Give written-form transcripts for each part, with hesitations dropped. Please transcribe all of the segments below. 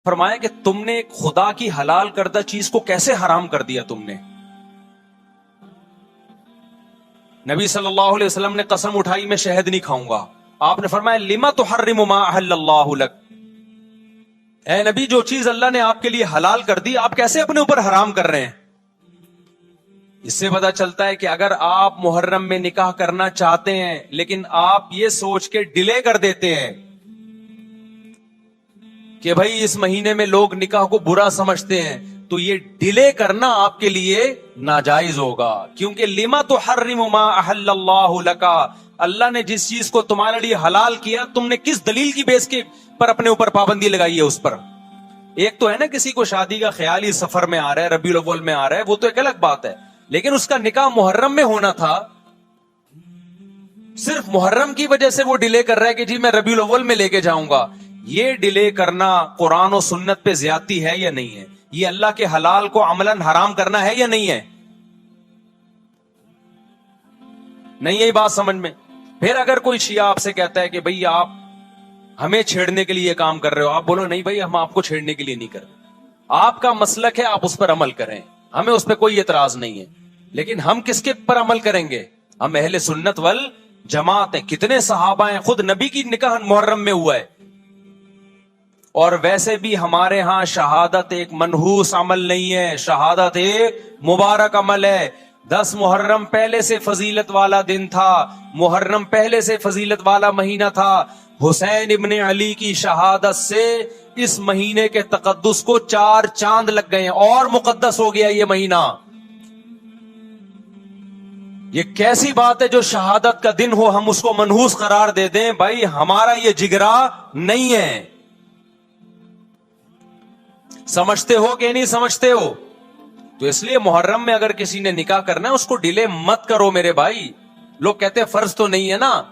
فرمایا کہ تم نے خدا کی حلال کردہ چیز کو کیسے حرام کر دیا تم نے؟ نبی صلی اللہ علیہ وسلم نے قسم اٹھائی میں شہد نہیں کھاؤں گا. آپ نے فرمایا لما تحرم ما احل اللہ لک، اے نبی جو چیز اللہ نے آپ کے لیے حلال کر دی آپ کیسے اپنے اوپر حرام کر رہے ہیں؟ اس سے پتا چلتا ہے کہ اگر آپ محرم میں نکاح کرنا چاہتے ہیں لیکن آپ یہ سوچ کے ڈیلے کر دیتے ہیں کہ بھائی اس مہینے میں لوگ نکاح کو برا سمجھتے ہیں، تو یہ ڈیلے کرنا آپ کے لیے ناجائز ہوگا. کیونکہ لما تحرم ما احل اللہ لکا، اللہ نے جس چیز کو تمہارے لیے حلال کیا تم نے کس دلیل کی بیس کے پر اپنے اوپر پابندی لگائی ہے اس پر؟ ایک تو ہے نا کسی کو شادی کا خیال ہی سفر میں آ رہا ہے، ربیع الاول میں آ رہا ہے، وہ تو ایک الگ بات ہے، لیکن اس کا نکاح محرم میں ہونا تھا، صرف محرم کی وجہ سے وہ ڈیلے کر رہا ہے کہ جی میں ربیع الاول میں لے کے جاؤں گا. یہ ڈیلے کرنا قرآن و سنت پہ زیادتی ہے یا نہیں ہے؟ یہ اللہ کے حلال کو عملاً حرام کرنا ہے یا نہیں ہے؟ نہیں یہی بات سمجھ میں. پھر اگر کوئی شیعہ آپ سے کہتا ہے کہ بھئی آپ ہمیں چھیڑنے کے لیے یہ کام کر رہے ہو، آپ بولو نہیں بھائی ہم آپ کو چھیڑنے کے لیے نہیں کر رہے، آپ کا مسلک ہے آپ اس پر عمل کریں، ہمیں اس پہ کوئی اعتراض نہیں ہے، لیکن ہم کس کے پر عمل کریں گے؟ ہم اہل سنت والجماعت ہیں. کتنے صحابہ ہیں، خود نبی کی نکاح محرم میں ہوا ہے. اور ویسے بھی ہمارے ہاں شہادت ایک منحوس عمل نہیں ہے، شہادت ایک مبارک عمل ہے. 10 محرم پہلے سے فضیلت والا دن تھا، محرم پہلے سے فضیلت والا مہینہ تھا. حسین ابن علی کی شہادت سے اس مہینے کے تقدس کو 4 چاند لگ گئے ہیں اور مقدس ہو گیا یہ مہینہ. یہ کیسی بات ہے جو شہادت کا دن ہو ہم اس کو منحوس قرار دے دیں؟ بھائی ہمارا یہ جگرا نہیں ہے. سمجھتے ہو کہ نہیں سمجھتے ہو؟ تو اس لیے محرم میں اگر کسی نے نکاح کرنا ہے اس کو ڈیلے مت کرو میرے بھائی. لوگ کہتے ہیں فرض تو نہیں ہے نا.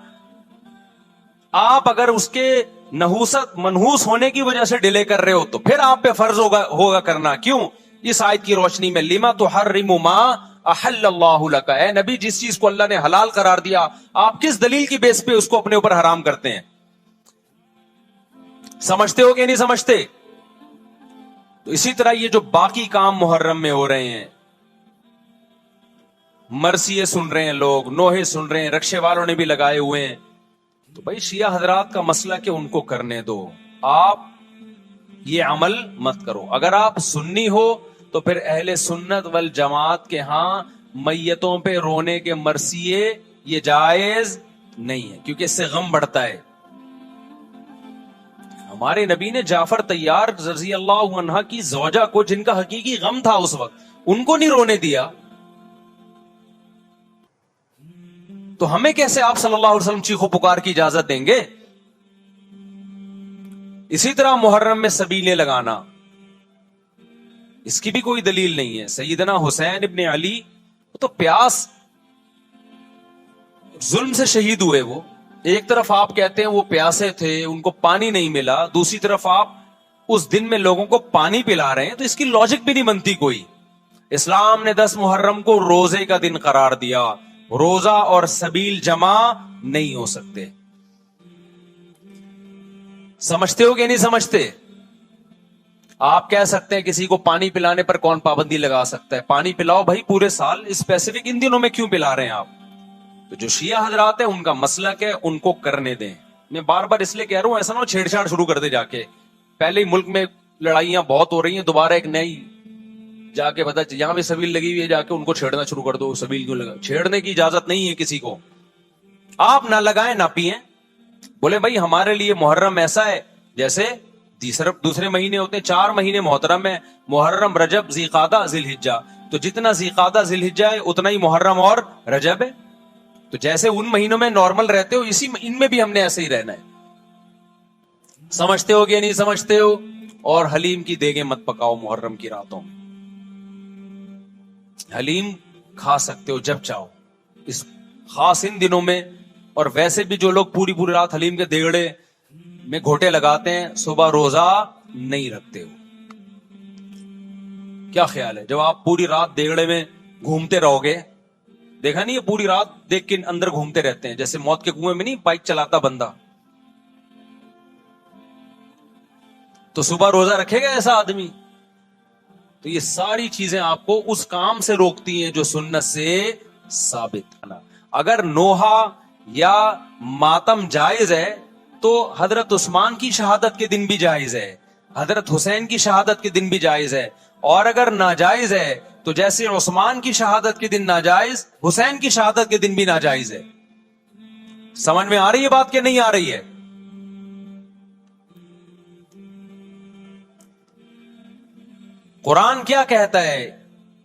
آپ اگر اس کے نحوست منحوس ہونے کی وجہ سے ڈیلے کر رہے ہو تو پھر آپ پہ فرض ہوگا کرنا. کیوں؟ اس آیت کی روشنی میں لما تحرم ما احل اللہ لک، اے نبی جس چیز کو اللہ نے حلال قرار دیا آپ کس دلیل کی بیس پہ اس کو اپنے اوپر حرام کرتے ہیں؟ سمجھتے ہو کہ نہیں سمجھتے؟ تو اسی طرح یہ جو باقی کام محرم میں ہو رہے ہیں، مرثیے سن رہے ہیں لوگ، نوحے سن رہے ہیں، رکشے والوں نے بھی لگائے ہوئے ہیں، تو بھائی شیعہ حضرات کا مسئلہ کہ ان کو کرنے دو، آپ یہ عمل مت کرو. اگر آپ سنی ہو تو پھر اہل سنت والجماعت کے ہاں میتوں پہ رونے کے مرثیے یہ جائز نہیں ہے، کیونکہ اس سے غم بڑھتا ہے. ہمارے نبی نے جعفر طیار رضی اللہ عنہ کی زوجہ کو، جن کا حقیقی غم تھا اس وقت، ان کو نہیں رونے دیا. تو ہمیں کیسے آپ صلی اللہ علیہ وسلم چیخو پکار کی اجازت دیں گے؟ اسی طرح محرم میں سبیلیں لگانا، اس کی بھی کوئی دلیل نہیں ہے. سیدنا حسین ابن علی تو پیاس ظلم سے شہید ہوئے. وہ ایک طرف آپ کہتے ہیں وہ پیاسے تھے ان کو پانی نہیں ملا، دوسری طرف آپ اس دن میں لوگوں کو پانی پلا رہے ہیں، تو اس کی لاجک بھی نہیں بنتی کوئی. اسلام نے 10 محرم کو روزے کا دن قرار دیا، روزہ اور سبیل جمع نہیں ہو سکتے. سمجھتے ہو کہ نہیں سمجھتے؟ آپ کہہ سکتے ہیں کسی کو پانی پلانے پر کون پابندی لگا سکتا ہے؟ پانی پلاؤ بھائی پورے سال، اسپیسیفک ان دنوں میں کیوں پلا رہے ہیں آپ؟ تو جو شیعہ حضرات ہیں ان کا مسلک ہے، ان کو کرنے دیں. میں بار بار اس لیے کہہ رہا ہوں ایسا نہ ہو چھیڑ چھاڑ شروع کر دے جا کے. پہلے ہی ملک میں لڑائیاں بہت ہو رہی ہیں، دوبارہ ایک نئی جا کے بتا یہاں بھی سبیل لگی ہوئی ہے، جا کے ان کو چھیڑنا شروع کر دو. سبیل کیوں لگا؟ چھیڑنے کی اجازت نہیں ہے کسی کو. آپ نہ لگائیں نہ پیئیں. بولے بھائی ہمارے لیے محرم ایسا ہے جیسے دوسرے مہینے ہوتے ہیں. 4 مہینے محترم ہے، محرم، رجب، ذی قعدہ، ذی الحجہ. تو جتنا ذی قعدہ ذی الحجہ ہے اتنا ہی محرم اور رجب ہے. تو جیسے ان مہینوں میں نارمل رہتے ہو ان میں بھی ہم نے ایسے ہی رہنا ہے. سمجھتے ہو کہ نہیں سمجھتے ہو؟ اور حلیم کی دیگیں مت پکاؤ محرم کی راتوں میں. حلیم کھا سکتے ہو جب چاہو اس خاص ان دنوں میں. اور ویسے بھی جو لوگ پوری رات حلیم کے دیگڑے میں گھوٹے لگاتے ہیں صبح روزہ نہیں رکھتے ہو. کیا خیال ہے جب آپ پوری رات دیگڑے میں گھومتے رہو گے؟ دیکھا نہیں یہ پوری رات دیکھ کے اندر گھومتے رہتے ہیں جیسے موت کے کنویں میں نہیں بائک چلاتا بندہ. تو صبح روزہ رکھے گا ایسا آدمی؟ تو یہ ساری چیزیں آپ کو اس کام سے روکتی ہیں جو سنت سے ثابت ہے نا. اگر نوحہ یا ماتم جائز ہے تو حضرت عثمان کی شہادت کے دن بھی جائز ہے, حضرت حسین کی شہادت کے دن بھی جائز ہے. اور اگر ناجائز ہے تو جیسے عثمان کی شہادت کے دن ناجائز, حسین کی شہادت کے دن بھی ناجائز ہے. سمجھ میں آ رہی ہے بات کہ نہیں آ رہی ہے؟ قرآن کیا کہتا ہے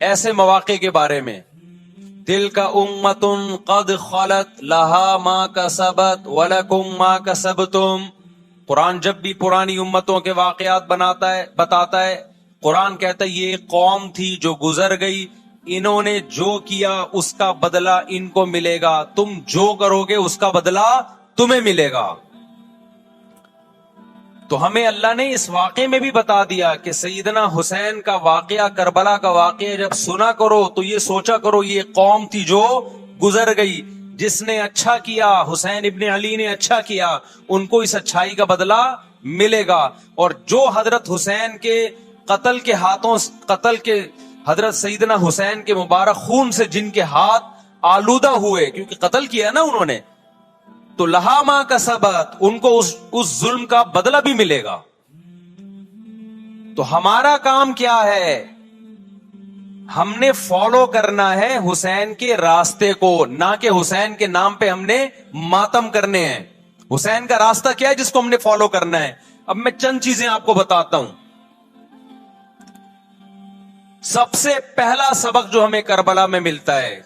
ایسے مواقع کے بارے میں؟ تلک امۃ قد خلت لہا ما کسبت ولکم ما کسبتم. قرآن جب بھی پرانی امتوں کے واقعات بتاتا ہے, قرآن کہتا ہے یہ ایک قوم تھی جو گزر گئی, انہوں نے جو کیا اس کا بدلہ ان کو ملے گا, تم جو کرو گے اس کا بدلہ تمہیں ملے گا. تو ہمیں اللہ نے اس واقعے میں بھی بتا دیا کہ سیدنا حسین کا واقعہ, کربلا کا واقعہ جب سنا کرو تو یہ سوچا کرو یہ قوم تھی جو گزر گئی, جس نے اچھا کیا, حسین ابن علی نے اچھا کیا, ان کو اس اچھائی کا بدلہ ملے گا. اور جو حضرت حسین کے قتل کے ہاتھوں, قتل کے حضرت سیدنا حسین کے مبارک خون سے جن کے ہاتھ آلودہ ہوئے, کیونکہ قتل کیا نا انہوں نے, تو لہا ما کسبت, ان کو اس ظلم کا بدلہ بھی ملے گا. تو ہمارا کام کیا ہے؟ ہم نے فالو کرنا ہے حسین کے راستے کو, نہ کہ حسین کے نام پہ ہم نے ماتم کرنے ہیں. حسین کا راستہ کیا ہے جس کو ہم نے فالو کرنا ہے؟ اب میں چند چیزیں آپ کو بتاتا ہوں. سب سے پہلا سبق جو ہمیں کربلا میں ملتا ہے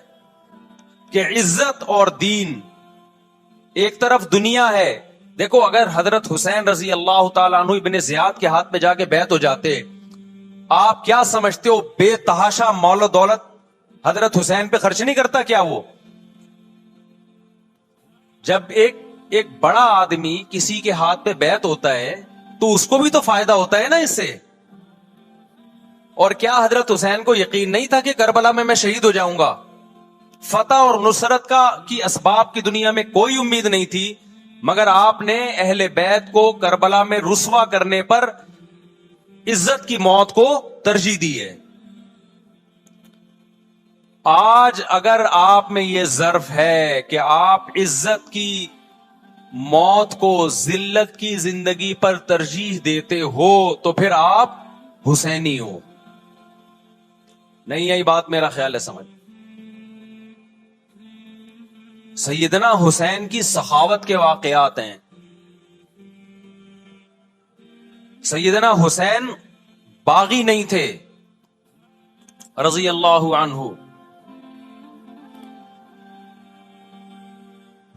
کہ عزت اور دین, ایک طرف دنیا ہے. دیکھو اگر حضرت حسین رضی اللہ تعالیٰ عنہ ابن زیاد کے ہاتھ میں جا کے بیعت ہو جاتے, آپ کیا سمجھتے ہو بے تحاشا مال و دولت حضرت حسین پہ خرچ نہیں کرتا کیا وہ؟ جب ایک بڑا آدمی کسی کے ہاتھ پہ بیعت ہوتا ہے تو اس کو بھی تو فائدہ ہوتا ہے نا اس سے. اور کیا حضرت حسین کو یقین نہیں تھا کہ کربلا میں شہید ہو جاؤں گا؟ فتح اور نصرت کی اسباب کی دنیا میں کوئی امید نہیں تھی, مگر آپ نے اہل بیت کو کربلا میں رسوا کرنے پر عزت کی موت کو ترجیح دی ہے. آج اگر آپ میں یہ ظرف ہے کہ آپ عزت کی موت کو ذلت کی زندگی پر ترجیح دیتے ہو تو پھر آپ حسینی ہو. نہیں یہی بات میرا خیال ہے سمجھ. سیدنا حسین کی سخاوت کے واقعات ہیں. سیدنا حسین باغی نہیں تھے رضی اللہ عنہ.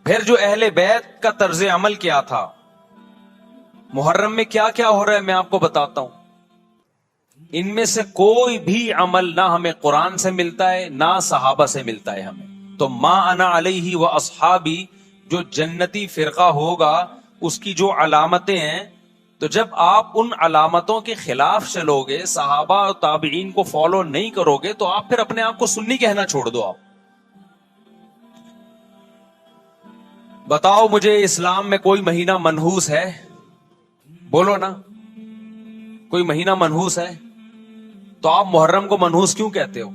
پھر جو اہل بیت کا طرز عمل کیا تھا, محرم میں کیا کیا ہو رہا ہے میں آپ کو بتاتا ہوں. ان میں سے کوئی بھی عمل نہ ہمیں قرآن سے ملتا ہے نہ صحابہ سے ملتا ہے ہمیں. تو ما انا علیہ و اصحابی جو جنتی فرقہ ہوگا اس کی جو علامتیں ہیں, تو جب آپ ان علامتوں کے خلاف چلو گے, صحابہ اور تابعین کو فالو نہیں کرو گے, تو آپ پھر اپنے آپ کو سنی کہنا چھوڑ دو. آپ بتاؤ مجھے اسلام میں کوئی مہینہ منحوس ہے؟ بولو نا, کوئی مہینہ منحوس ہے؟ تو آپ محرم کو منحوس کیوں کہتے ہو؟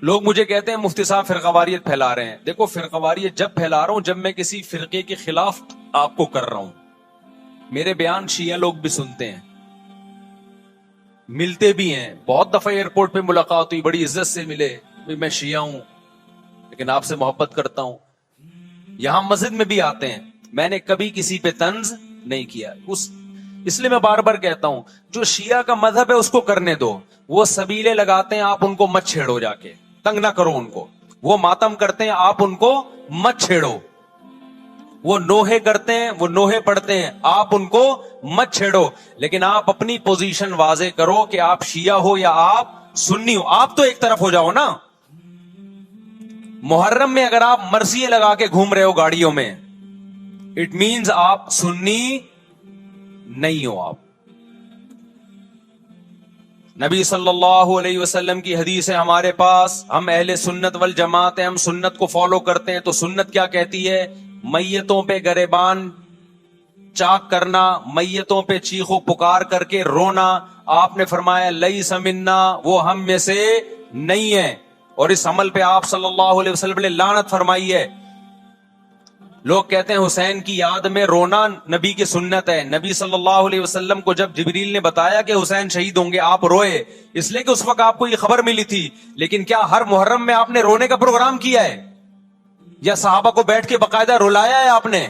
لوگ مجھے کہتے ہیں مفتی صاحب فرقہ واریت پھیلا رہے ہیں. دیکھو فرقہ واریت جب پھیلا رہا ہوں جب میں کسی فرقے کے خلاف آپ کو کر رہا ہوں. میرے بیان شیعہ لوگ بھی سنتے ہیں, ملتے بھی ہیں. بہت دفعہ ایئرپورٹ پہ ملاقات ہوئی, بڑی عزت سے ملے, میں شیعہ ہوں لیکن آپ سے محبت کرتا ہوں. یہاں مسجد میں بھی آتے ہیں. میں نے کبھی کسی پہ طنز نہیں کیا. اس لیے میں بار بار کہتا ہوں جو شیعہ کا مذہب ہے اس کو کرنے دو. وہ سبیلے لگاتے ہیں, آپ ان کو مت چھیڑو, جا کے تنگ نہ کرو ان کو. وہ ماتم کرتے ہیں, آپ ان کو مت چھیڑو. وہ نوحے کرتے ہیں, وہ نوحے پڑھتے ہیں, آپ ان کو مت چھیڑو. لیکن آپ اپنی پوزیشن واضح کرو کہ آپ شیعہ ہو یا آپ سنی ہو. آپ تو ایک طرف ہو جاؤ نا. محرم میں اگر آپ مرثیے لگا کے گھوم رہے ہو گاڑیوں میں, اٹ مینز آپ سنی نہیں ہو. آپ نبی صلی اللہ علیہ وسلم کی حدیث ہے ہمارے پاس, ہم اہل سنت والجماعت ہیں, ہم سنت کو فالو کرتے ہیں. تو سنت کیا کہتی ہے؟ میتوں پہ گریبان چاک کرنا, میتوں پہ چیخو پکار کر کے رونا, آپ نے فرمایا لیس منا, وہ ہم میں سے نہیں ہے. اور اس عمل پہ آپ صلی اللہ علیہ وسلم نے لعنت فرمائی ہے. لوگ کہتے ہیں حسین کی یاد میں رونا نبی کی سنت ہے. نبی صلی اللہ علیہ وسلم کو جب جبریل نے بتایا کہ حسین شہید ہوں گے, آپ روئے, اس لیے کہ اس وقت آپ کو یہ خبر ملی تھی. لیکن کیا ہر محرم میں آپ نے رونے کا پروگرام کیا ہے, یا صحابہ کو بیٹھ کے باقاعدہ رلایا ہے آپ نے؟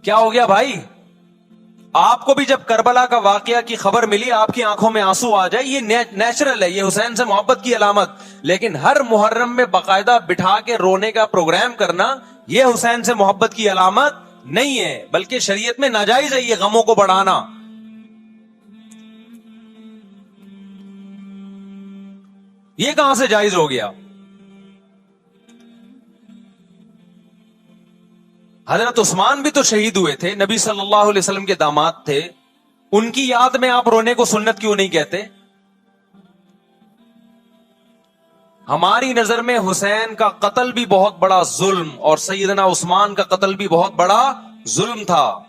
کیا ہو گیا بھائی؟ آپ کو بھی جب کربلا کا واقعہ کی خبر ملی آپ کی آنکھوں میں آنسو آ جائے, یہ نیچرل ہے, یہ حسین سے محبت کی علامت. لیکن ہر محرم میں باقاعدہ بٹھا کے رونے کا پروگرام کرنا یہ حسین سے محبت کی علامت نہیں ہے, بلکہ شریعت میں ناجائز ہے یہ غموں کو بڑھانا. یہ کہاں سے جائز ہو گیا؟ حضرت عثمان بھی تو شہید ہوئے تھے, نبی صلی اللہ علیہ وسلم کے داماد تھے, ان کی یاد میں آپ رونے کو سنت کیوں نہیں کہتے؟ ہماری نظر میں حسین کا قتل بھی بہت بڑا ظلم, اور سیدنا عثمان کا قتل بھی بہت بڑا ظلم تھا.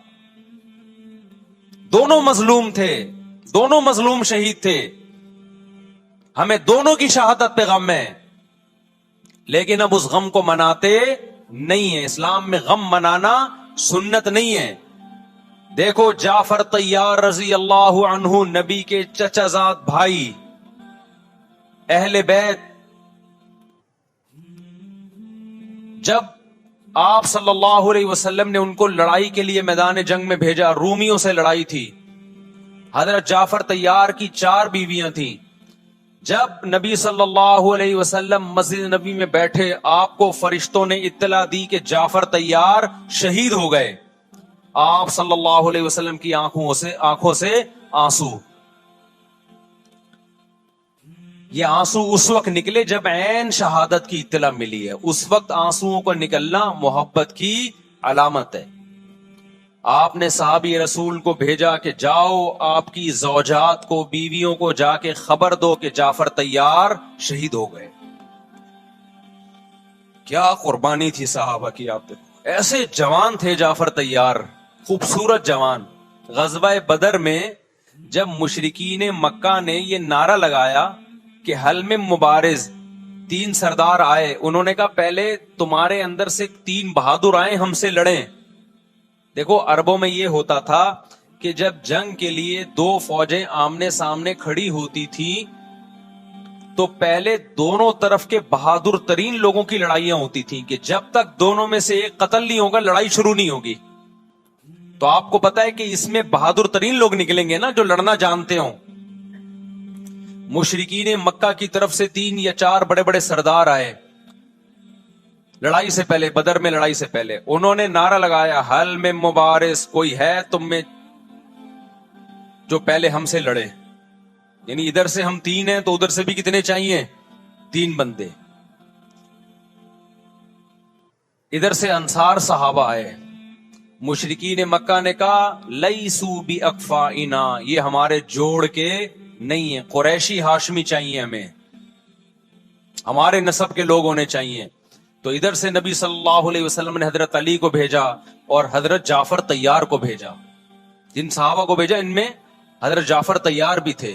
دونوں مظلوم تھے, دونوں مظلوم شہید تھے, ہمیں دونوں کی شہادت پہ غم ہے, لیکن اب اس غم کو مناتے نہیں ہے. اسلام میں غم منانا سنت نہیں ہے. دیکھو جعفر طیار رضی اللہ عنہ, نبی کے چچا زاد بھائی, اہل بیت, جب آپ صلی اللہ علیہ وسلم نے ان کو لڑائی کے لیے میدان جنگ میں بھیجا, رومیوں سے لڑائی تھی, حضرت جعفر طیار کی 4 بیویاں تھیں. جب نبی صلی اللہ علیہ وسلم مسجد نبی میں بیٹھے, آپ کو فرشتوں نے اطلاع دی کہ جعفر طیار شہید ہو گئے. آپ صلی اللہ علیہ وسلم کی آنکھوں سے آنسو. یہ آنسو اس وقت نکلے جب عین شہادت کی اطلاع ملی ہے. اس وقت آنسوؤں کو نکلنا محبت کی علامت ہے. آپ نے صحابی رسول کو بھیجا کہ جاؤ آپ کی زوجات کو, بیویوں کو جا کے خبر دو کہ جعفر طیار شہید ہو گئے. کیا قربانی تھی صحابہ کی, آپ دیکھو ایسے جوان تھے جعفر طیار, خوبصورت جوان. غزوہ بدر میں جب مشرکین مکہ نے یہ نعرہ لگایا کہ حل میں مبارز, 3 سردار آئے, انہوں نے کہا پہلے تمہارے اندر سے 3 بہادر آئے ہم سے لڑیں. دیکھو عربوں میں یہ ہوتا تھا کہ جب جنگ کے لیے 2 فوجیں آمنے سامنے کھڑی ہوتی تھی تو پہلے دونوں طرف کے بہادر ترین لوگوں کی لڑائیاں ہوتی تھیں کہ جب تک دونوں میں سے ایک قتل نہیں ہوگا لڑائی شروع نہیں ہوگی. تو آپ کو پتا ہے کہ اس میں بہادر ترین لوگ نکلیں گے نا جو لڑنا جانتے ہوں. مشرکین مکہ کی طرف سے 3 یا 4 بڑے بڑے سردار آئے لڑائی سے پہلے, بدر میں لڑائی سے پہلے. انہوں نے نعرہ لگایا حل میں مبارز, کوئی ہے تم میں جو پہلے ہم سے لڑے. یعنی ادھر سے ہم 3 ہیں تو ادھر سے بھی کتنے چاہیے, 3 بندے. ادھر سے انصار صحابہ آئے. مشرکین مکہ نے کہا لیسو بی اکفائنا, یہ ہمارے جوڑ کے نہیں ہیں, قریشی ہاشمی چاہیے ہمیں, ہمارے نسب کے لوگ ہونے چاہیے. تو ادھر سے نبی صلی اللہ علیہ وسلم نے حضرت علی کو بھیجا اور حضرت جعفر طیار کو بھیجا. جن صحابہ کو بھیجا ان میں حضرت جعفر طیار بھی تھے.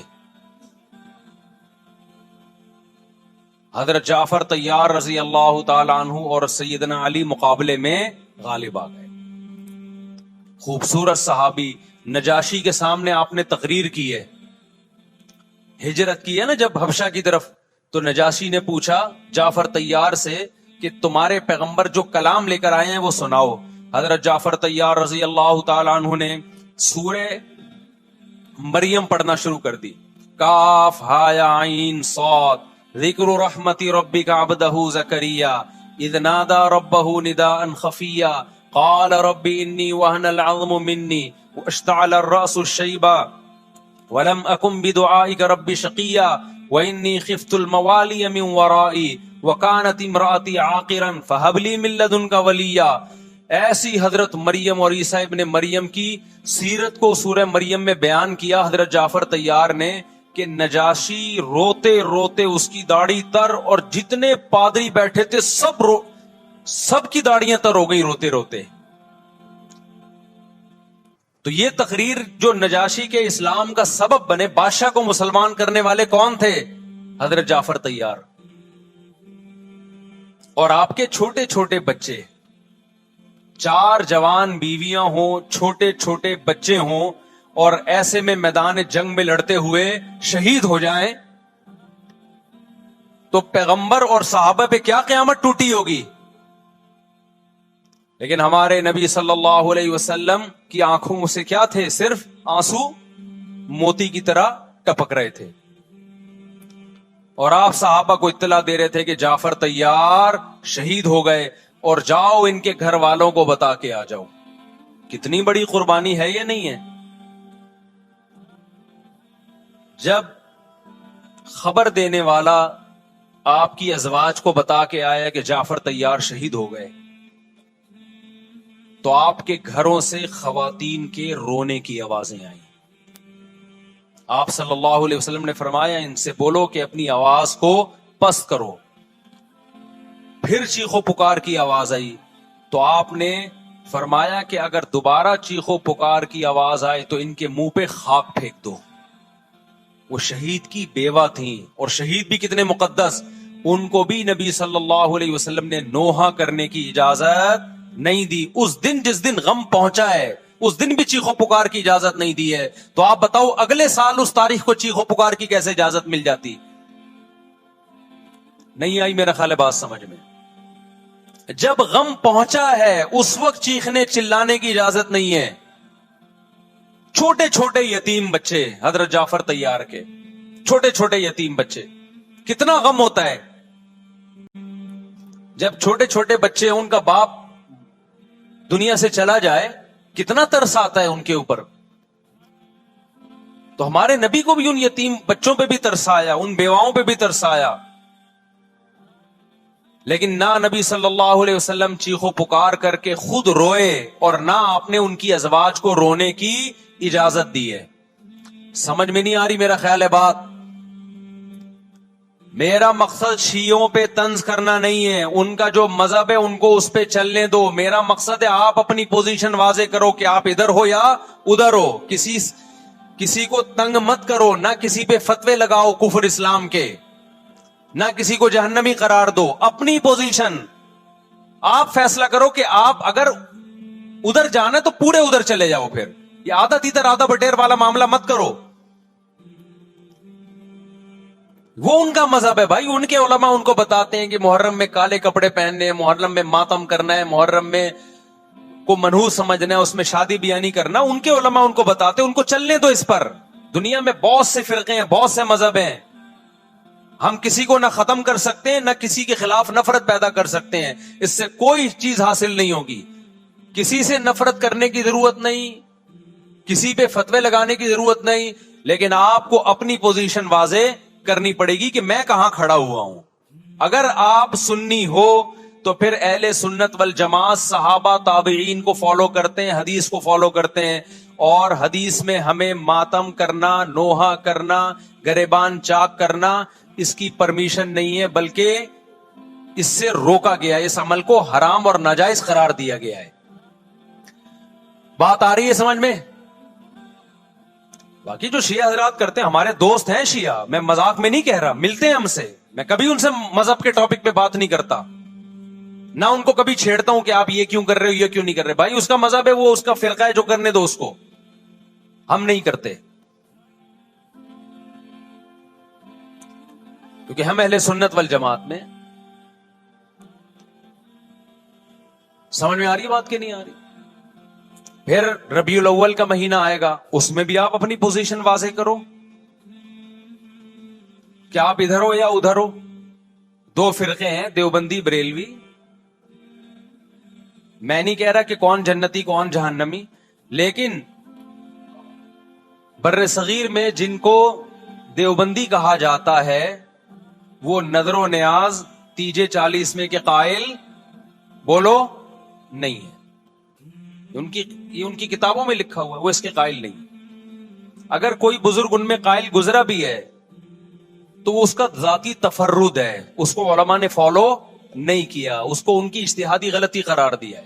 حضرت جعفر طیار رضی اللہ تعالی عنہ اور سیدنا علی مقابلے میں غالب آ گئے. خوبصورت صحابی, نجاشی کے سامنے آپ نے تقریر کی ہے, ہجرت کی ہے نا جب حبشہ کی طرف, تو نجاشی نے پوچھا جعفر طیار سے کہ تمہارے پیغمبر جو کلام لے کر آئے ہیں وہ سناؤ. حضرت جعفر طیار رضی اللہ تعالی عنہ نے سورہ مریم پڑھنا شروع کر دی. کاف ہا یا عین صاد, ذکر رحمت ربک عبدہ زکریا اذ نادى ربه نداء خفیا قال رب انی وهن العظم منی واشتعل الرأس شیبا ولم اکن بدعائک رب شقیا وانی خفت الموالی من ورائی وکانت امرأتی عاقرا فہب لی من لدنک ولیا. ایسی حضرت مریم اور عیسیٰ ابن مریم کی سیرت کو سورہ مریم میں بیان کیا حضرت جعفر طیار نے کہ نجاشی روتے روتے, اس کی داڑھی تر, اور جتنے پادری بیٹھے تھے سب کی داڑیاں تر ہو گئی روتے روتے. تو یہ تقریر جو نجاشی کے اسلام کا سبب بنے، بادشاہ کو مسلمان کرنے والے کون تھے؟ حضرت جعفر طیار. اور آپ کے چھوٹے چھوٹے بچے، 4 جوان بیویاں ہوں، چھوٹے چھوٹے بچے ہوں، اور ایسے میں میدان جنگ میں لڑتے ہوئے شہید ہو جائیں، تو پیغمبر اور صحابہ پہ کیا قیامت ٹوٹی ہوگی. لیکن ہمارے نبی صلی اللہ علیہ وسلم کی آنکھوں سے کیا تھے؟ صرف آنسو موتی کی طرح ٹپک رہے تھے. اور آپ صحابہ کو اطلاع دے رہے تھے کہ جعفر طیار شہید ہو گئے، اور جاؤ ان کے گھر والوں کو بتا کے آ جاؤ. کتنی بڑی قربانی ہے یہ نہیں ہے؟ جب خبر دینے والا آپ کی ازواج کو بتا کے آیا کہ جعفر طیار شہید ہو گئے، تو آپ کے گھروں سے خواتین کے رونے کی آوازیں آئیں. آپ صلی اللہ علیہ وسلم نے فرمایا ان سے بولو کہ اپنی آواز کو پست کرو. پھر چیخو پکار کی آواز آئی تو آپ نے فرمایا کہ اگر دوبارہ چیخو پکار کی آواز آئے تو ان کے منہ پہ خاک پھینک دو. وہ شہید کی بیوہ تھیں، اور شہید بھی کتنے مقدس، ان کو بھی نبی صلی اللہ علیہ وسلم نے نوحہ کرنے کی اجازت نہیں دی. اس دن جس دن غم پہنچا ہے اس دن بھی چیخو پکار کی اجازت نہیں دی ہے. تو آپ بتاؤ اگلے سال اس تاریخ کو چیخو پکار کی کیسے اجازت مل جاتی؟ نہیں آئی میرا خیال ہے بات سمجھ میں. جب غم پہنچا ہے اس وقت چیخنے چلانے کی اجازت نہیں ہے. چھوٹے چھوٹے یتیم بچے، حضرت جعفر طیار کے چھوٹے چھوٹے یتیم بچے، کتنا غم ہوتا ہے جب چھوٹے چھوٹے بچے، ان کا باپ دنیا سے چلا جائے، کتنا ترس آتا ہے ان کے اوپر. تو ہمارے نبی کو بھی ان یتیم بچوں پہ بھی ترس آیا، ان بیواؤں پہ بھی ترس آیا. لیکن نہ نبی صلی اللہ علیہ وسلم چیخو پکار کر کے خود روئے، اور نہ آپ نے ان کی ازواج کو رونے کی اجازت دی ہے. سمجھ میں نہیں آ رہی میرا خیال ہے بات. میرا مقصد شیعوں پہ طنز کرنا نہیں ہے، ان کا جو مذہب ہے ان کو اس پہ چلنے دو. میرا مقصد ہے آپ اپنی پوزیشن واضح کرو کہ آپ ادھر ہو یا ادھر ہو. کسی کو تنگ مت کرو، نہ کسی پہ فتوے لگاؤ کفر اسلام کے، نہ کسی کو جہنمی قرار دو. اپنی پوزیشن آپ فیصلہ کرو کہ آپ اگر ادھر جانا تو پورے ادھر چلے جاؤ. پھر یہ آدھا تیتر آدھا بٹیر والا معاملہ مت کرو. وہ ان کا مذہب ہے بھائی، ان کے علماء ان کو بتاتے ہیں کہ محرم میں کالے کپڑے پہننے ہیں، محرم میں ماتم کرنا ہے، محرم میں کو منحوس سمجھنا ہے، اس میں شادی بیاہ نہیں کرنا. ان کے علماء ان کو بتاتے ہیں، ان کو چلنے دو اس پر. دنیا میں بہت سے فرقے ہیں، بہت سے مذہب ہیں. ہم کسی کو نہ ختم کر سکتے ہیں، نہ کسی کے خلاف نفرت پیدا کر سکتے ہیں. اس سے کوئی چیز حاصل نہیں ہوگی. کسی سے نفرت کرنے کی ضرورت نہیں، کسی پہ فتوے لگانے کی ضرورت نہیں، لیکن آپ کو اپنی پوزیشن واضح کرنی پڑے گی کہ میں کہاں کھڑا ہوا ہوں. اگر آپ سنی ہو تو پھر اہل سنت والجماعت صحابہ تابعین کو فالو کرتے ہیں، حدیث کو فالو کرتے ہیں. اور حدیث میں ہمیں ماتم کرنا، نوحہ کرنا، گریبان چاک کرنا، اس کی پرمیشن نہیں ہے، بلکہ اس سے روکا گیا ہے. اس عمل کو حرام اور ناجائز قرار دیا گیا ہے. بات آ رہی ہے سمجھ میں؟ باقی جو شیعہ حضرات کرتے ہیں، ہمارے دوست ہیں شیعہ، میں مذاق میں نہیں کہہ رہا، ملتے ہیں ہم سے، میں کبھی ان سے مذہب کے ٹاپک پہ بات نہیں کرتا، نہ ان کو کبھی چھیڑتا ہوں کہ آپ یہ کیوں کر رہے ہو، یہ کیوں نہیں کر رہے. بھائی اس کا مذہب ہے، وہ اس کا فرقہ ہے، جو کرنے دو اس کو. ہم نہیں کرتے کیونکہ ہم اہل سنت والجماعت میں. سمجھ میں آ رہی ہے بات کہ نہیں آ رہی؟ پھر ربیع الاول کا مہینہ آئے گا، اس میں بھی آپ اپنی پوزیشن واضح کرو کہ آپ ادھر ہو یا ادھر ہو. 2 فرقے ہیں، دیوبندی بریلوی. میں نہیں کہہ رہا کہ کون جنتی کون جہنمی، لیکن بر صغیر میں جن کو دیوبندی کہا جاتا ہے وہ نظر و نیاز تیجے 40 میں کے قائل بولو نہیں ہے. یہ ان کی کتابوں میں لکھا ہوا ہے، وہ اس کے قائل نہیں. اگر کوئی بزرگ ان میں قائل گزرا بھی ہے تو وہ اس کا ذاتی تفرد ہے، اس کو علماء نے فالو نہیں کیا، اس کو ان کی اجتہادی غلطی قرار دیا ہے.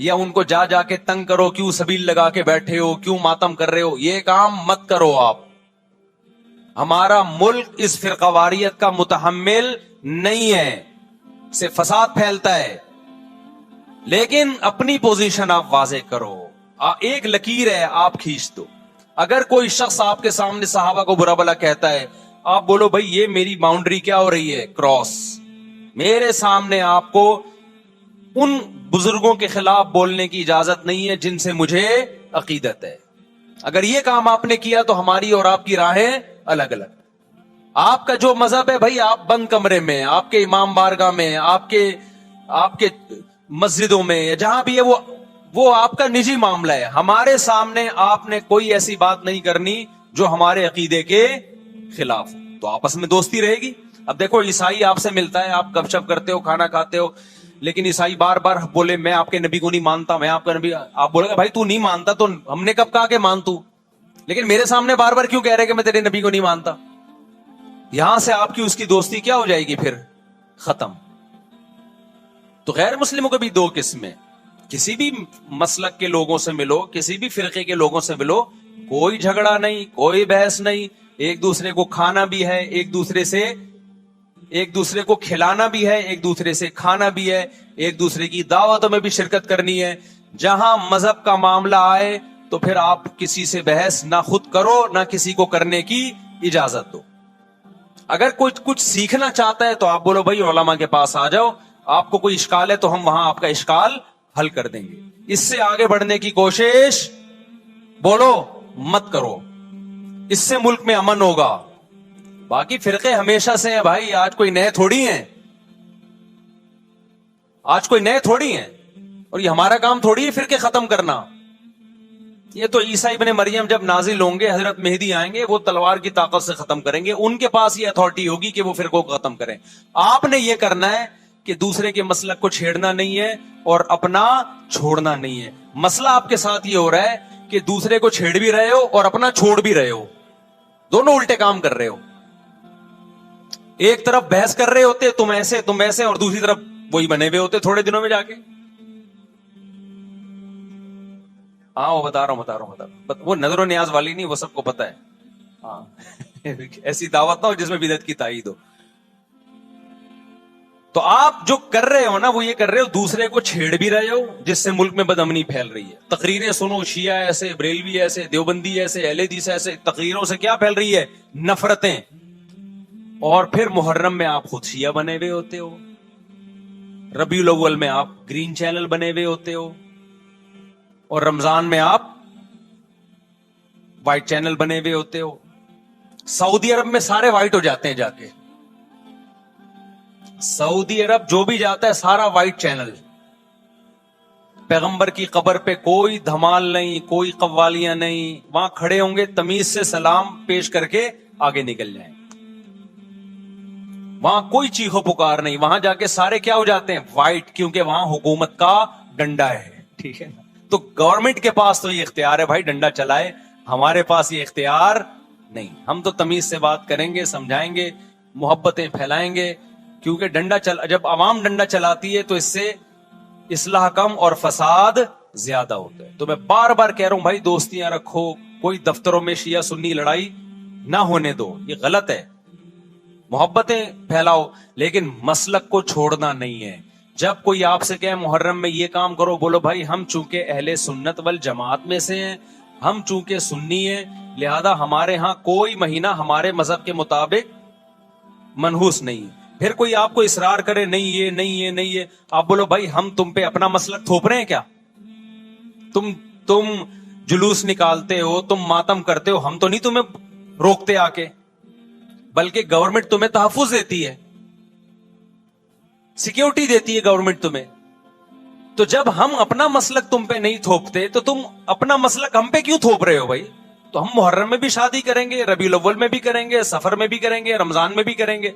یا ان کو جا جا کے تنگ کرو, کیوں سبیل لگا کے بیٹھے ہو, کیوں ماتم کر رہے ہو, یہ کام مت کرو آپ. ہمارا ملک اس فرقہ واریت کا متحمل نہیں ہے, سے فساد پھیلتا ہے. لیکن اپنی پوزیشن آپ واضح کرو, ایک لکیر ہے آپ کھینچ دو. اگر کوئی شخص آپ کے سامنے صحابہ کو برا بلا کہتا ہے, آپ بولو بھائی یہ میری باؤنڈری کیا ہو رہی ہے, کراس. میرے سامنے آپ کو ان بزرگوں کے خلاف بولنے کی اجازت نہیں ہے جن سے مجھے عقیدت ہے. اگر یہ کام آپ نے کیا تو ہماری اور آپ کی راہیں الگ الگ. آپ کا جو مذہب ہے بھائی, آپ بند کمرے میں, آپ کے امام بارگاہ میں, آپ کے مسجدوں میں, جہاں بھی ہے وہ آپ کا نجی معاملہ ہے. ہمارے سامنے آپ نے کوئی ایسی بات نہیں کرنی جو ہمارے عقیدے کے خلاف. تو آپس میں دوستی رہے گی. اب دیکھو عیسائی آپ سے ملتا ہے, آپ گپ شپ کرتے ہو, کھانا کھاتے ہو, لیکن عیسائی بار بار بولے میں آپ کے نبی کو نہیں مانتا, میں آپ کا نبی. آپ بولے گا بھائی تو نہیں مانتا تو ہم نے کب کہا کہ مان تو, لیکن میرے سامنے بار بار کیوں کہہ رہے کہ میں تیرے نبی کو نہیں مانتا. یہاں سے آپ کی اس کی دوستی کیا ہو جائے گی, پھر ختم. تو غیر مسلموں کو بھی دو قسمیں, کسی بھی مسلک کے لوگوں سے ملو, کسی بھی فرقے کے لوگوں سے ملو, کوئی جھگڑا نہیں, کوئی بحث نہیں, ایک دوسرے کو کھانا بھی ہے, ایک دوسرے کو کھلانا بھی ہے, ایک دوسرے سے کھانا بھی ہے, ایک دوسرے کی دعوتوں میں بھی شرکت کرنی ہے. جہاں مذہب کا معاملہ آئے تو پھر آپ کسی سے بحث نہ خود کرو نہ کسی کو کرنے کی اجازت دو. اگر کوئی کچھ سیکھنا چاہتا ہے تو آپ بولو بھائی علماء کے پاس آ جاؤ, آپ کو کوئی اشکال ہے تو ہم وہاں آپ کا اشکال حل کر دیں گے. اس سے آگے بڑھنے کی کوشش بولو مت کرو, اس سے ملک میں امن ہوگا. باقی فرقے ہمیشہ سے ہیں بھائی, آج کوئی نئے تھوڑی ہیں, اور یہ ہمارا کام تھوڑی ہے فرقے ختم کرنا. یہ تو عیسیٰ ابن مریم جب نازل ہوں گے, حضرت مہدی آئیں گے, وہ تلوار کی طاقت سے ختم کریں گے, ان کے پاس یہ اتھارٹی ہوگی کہ وہ فرقوں کو ختم کریں. آپ نے یہ کرنا ہے کہ دوسرے کے مسلک کو چھیڑنا نہیں ہے اور اپنا چھوڑنا نہیں ہے. مسئلہ آپ کے ساتھ یہ ہو رہا ہے کہ دوسرے کو چھیڑ بھی رہے ہو اور اپنا چھوڑ بھی رہے ہو, دونوں الٹے کام کر رہے ہو. ایک طرف بحث کر رہے ہوتے تم ایسے, اور دوسری طرف وہی بنے ہوئے ہوتے تھوڑے دنوں میں جا کے. ہاں وہ بتا رہا ہوں, وہ نظر و نیاز والی نہیں, وہ سب کو پتا ہے. ہاں ایسی دعوت نہ ہو جس میں بدعت کی تائید ہو. تو آپ جو کر رہے ہو نا وہ یہ کر رہے ہو, دوسرے کو چھیڑ بھی رہے ہو, جس سے ملک میں بدامنی پھیل رہی ہے. تقریریں سنو, شیعہ ایسے, بریلوی ایسے, دیوبندی ایسے, اہل حدیث ایسے, تقریروں سے کیا پھیل رہی ہے, نفرتیں. اور پھر محرم میں آپ خود شیعہ بنے ہوئے ہوتے ہو, ربیع الاول میں آپ گرین چینل بنے ہوئے ہوتے ہو, اور رمضان میں آپ وائٹ چینل بنے ہوئے ہوتے ہو. سعودی عرب میں سارے وائٹ ہو جاتے ہیں جا کے, سعودی عرب جو بھی جاتا ہے سارا وائٹ چینل. پیغمبر کی قبر پہ کوئی دھمال نہیں, کوئی قوالیاں نہیں, وہاں کھڑے ہوں گے تمیز سے سلام پیش کر کے آگے نکل جائیں. وہاں کوئی چیخو پکار نہیں, وہاں جا کے سارے کیا ہو جاتے ہیں, وائٹ, کیونکہ وہاں حکومت کا ڈنڈا ہے. ٹھیک ہے, تو گورنمنٹ کے پاس تو یہ اختیار ہے بھائی ڈنڈا چلائے, ہمارے پاس یہ اختیار نہیں. ہم تو تمیز سے بات کریں گے, سمجھائیں گے, محبتیں پھیلائیں گے, کیونکہ جب عوام ڈنڈا چلاتی ہے تو اس سے اصلاح کم اور فساد زیادہ ہوتا ہے. تو میں بار بار کہہ رہا ہوں بھائی دوستیاں رکھو, کوئی دفتروں میں شیعہ سنی لڑائی نہ ہونے دو, یہ غلط ہے. محبتیں پھیلاؤ لیکن مسلک کو چھوڑنا نہیں ہے. جب کوئی آپ سے کہے محرم میں یہ کام کرو, بولو بھائی ہم چونکہ اہل سنت والجماعت میں سے ہیں, ہم چونکہ سنی ہیں, لہذا ہمارے ہاں کوئی مہینہ ہمارے مذہب کے مطابق منحوس نہیں. پھر کوئی آپ کو اصرار کرے نہیں یہ نہیں یہ نہیں یہ, آپ بولو بھائی ہم تم پہ اپنا مسلک تھوپ رہے ہیں کیا؟ تم جلوس نکالتے ہو, تم ماتم کرتے ہو, ہم تو نہیں تمہیں روکتے آ کے, بلکہ گورنمنٹ تمہیں تحفظ دیتی ہے, سیکیورٹی دیتی ہے گورنمنٹ تمہیں. تو جب ہم اپنا مسلک تم پہ نہیں تھوپتے تو تم اپنا مسلک ہم پہ کیوں تھوپ رہے ہو بھائی؟ تو ہم محرم میں بھی شادی کریں گے, ربیع الاول میں بھی کریں گے, سفر میں بھی کریں گے, رمضان میں بھی کریں گے.